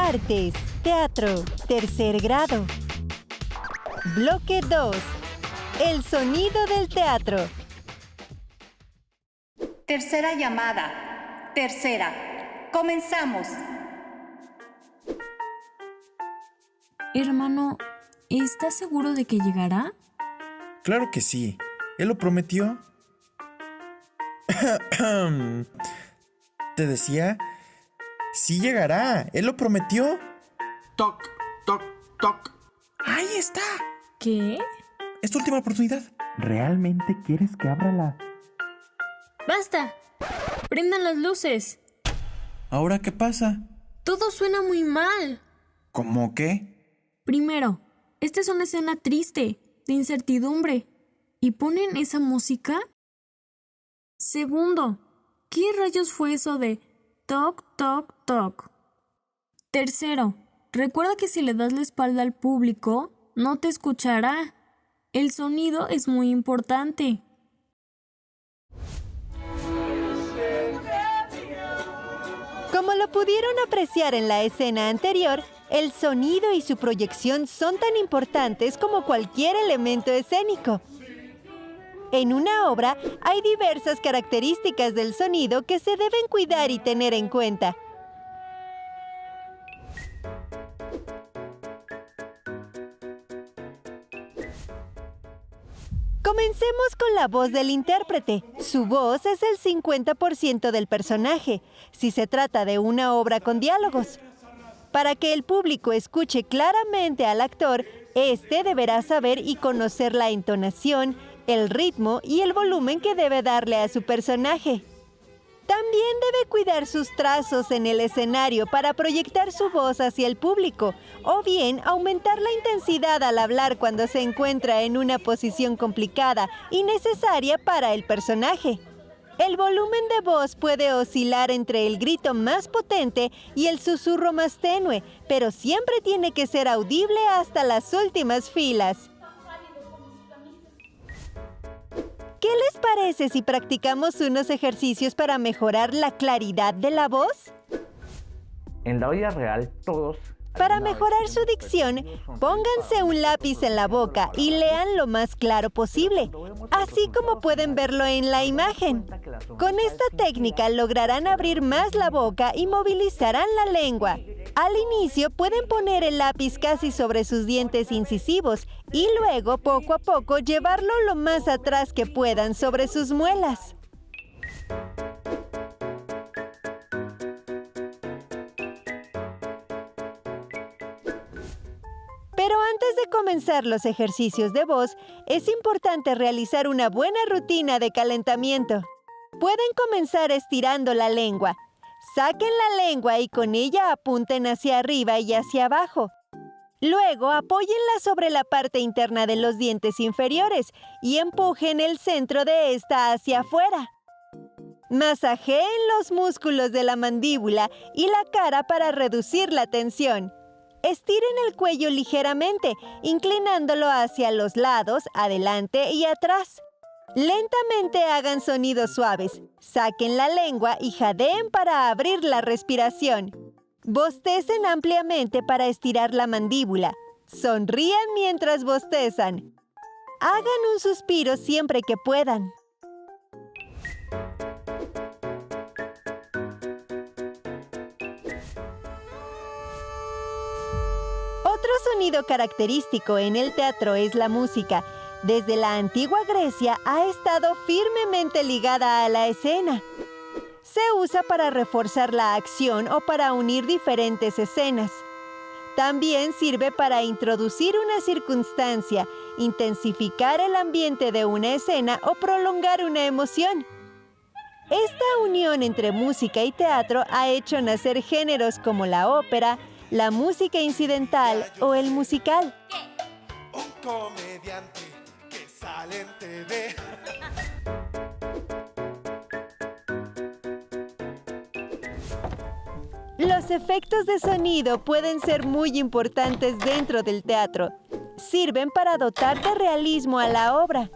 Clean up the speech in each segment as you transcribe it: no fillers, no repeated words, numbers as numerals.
Artes, teatro, tercer grado. Bloque 2. El sonido del teatro. Tercera llamada. Tercera. Comenzamos. Hermano, ¿estás seguro de que llegará? Claro que sí. ¿Él lo prometió? Te decía, sí llegará. ¿Él lo prometió? Toc, toc, toc. ¡Ahí está! ¿Qué? Es tu última oportunidad. ¿Realmente quieres que abra la...? ¡Basta! ¡Prendan las luces! ¿Ahora qué pasa? Todo suena muy mal. ¿Cómo qué? Primero, esta es una escena triste, de incertidumbre. ¿Y ponen esa música? Segundo, ¿qué rayos fue eso de toc, toc, toc? Tercero, recuerda que si le das la espalda al público, no te escuchará. El sonido es muy importante. Como lo pudieron apreciar en la escena anterior, el sonido y su proyección son tan importantes como cualquier elemento escénico. En una obra hay diversas características del sonido que se deben cuidar y tener en cuenta. Comencemos con la voz del intérprete. Su voz es el 50% del personaje, si se trata de una obra con diálogos. Para que el público escuche claramente al actor, este deberá saber y conocer la entonación, el ritmo y el volumen que debe darle a su personaje. También debe cuidar sus trazos en el escenario para proyectar su voz hacia el público, o bien aumentar la intensidad al hablar cuando se encuentra en una posición complicada y necesaria para el personaje. El volumen de voz puede oscilar entre el grito más potente y el susurro más tenue, pero siempre tiene que ser audible hasta las últimas filas. ¿Qué les parece si practicamos unos ejercicios para mejorar la claridad de la voz? En la vida real, todos... Para mejorar su dicción, pónganse un lápiz en la boca y lean lo más claro posible, así como pueden verlo en la imagen. Con esta técnica lograrán abrir más la boca y movilizarán la lengua. Al inicio pueden poner el lápiz casi sobre sus dientes incisivos y luego, poco a poco, llevarlo lo más atrás que puedan sobre sus muelas. Pero antes de comenzar los ejercicios de voz, es importante realizar una buena rutina de calentamiento. Pueden comenzar estirando la lengua. Saquen la lengua y con ella apunten hacia arriba y hacia abajo. Luego, apóyenla sobre la parte interna de los dientes inferiores y empujen el centro de esta hacia afuera. Masajeen los músculos de la mandíbula y la cara para reducir la tensión. Estiren el cuello ligeramente, inclinándolo hacia los lados, adelante y atrás. Lentamente hagan sonidos suaves. Saquen la lengua y jadeen para abrir la respiración. Bostecen ampliamente para estirar la mandíbula. Sonrían mientras bostezan. Hagan un suspiro siempre que puedan. Otro sonido característico en el teatro es la música. Desde la antigua Grecia ha estado firmemente ligada a la escena. Se usa para reforzar la acción o para unir diferentes escenas. También sirve para introducir una circunstancia, intensificar el ambiente de una escena o prolongar una emoción. Esta unión entre música y teatro ha hecho nacer géneros como la ópera, la música incidental o el musical. Un comediante que sale en TV. Los efectos de sonido pueden ser muy importantes dentro del teatro. Sirven para dotar de realismo a la obra.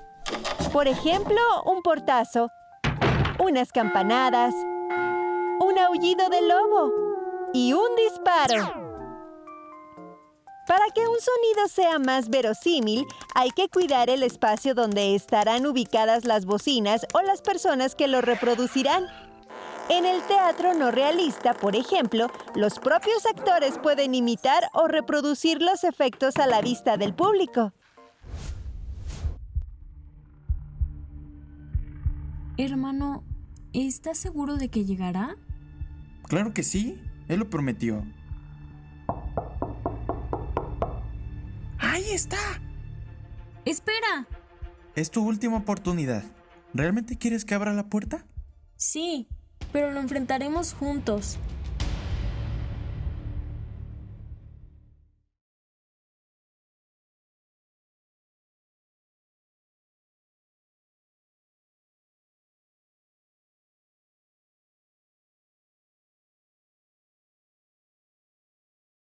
Por ejemplo, un portazo, unas campanadas, un aullido de lobo y un disparo. Para que un sonido sea más verosímil, hay que cuidar el espacio donde estarán ubicadas las bocinas o las personas que lo reproducirán. En el teatro no realista, por ejemplo, los propios actores pueden imitar o reproducir los efectos a la vista del público. Hermano, ¿estás seguro de que llegará? Claro que sí, él lo prometió. ¡Ahí está! ¡Espera! Es tu última oportunidad. ¿Realmente quieres que abra la puerta? Sí, pero lo enfrentaremos juntos.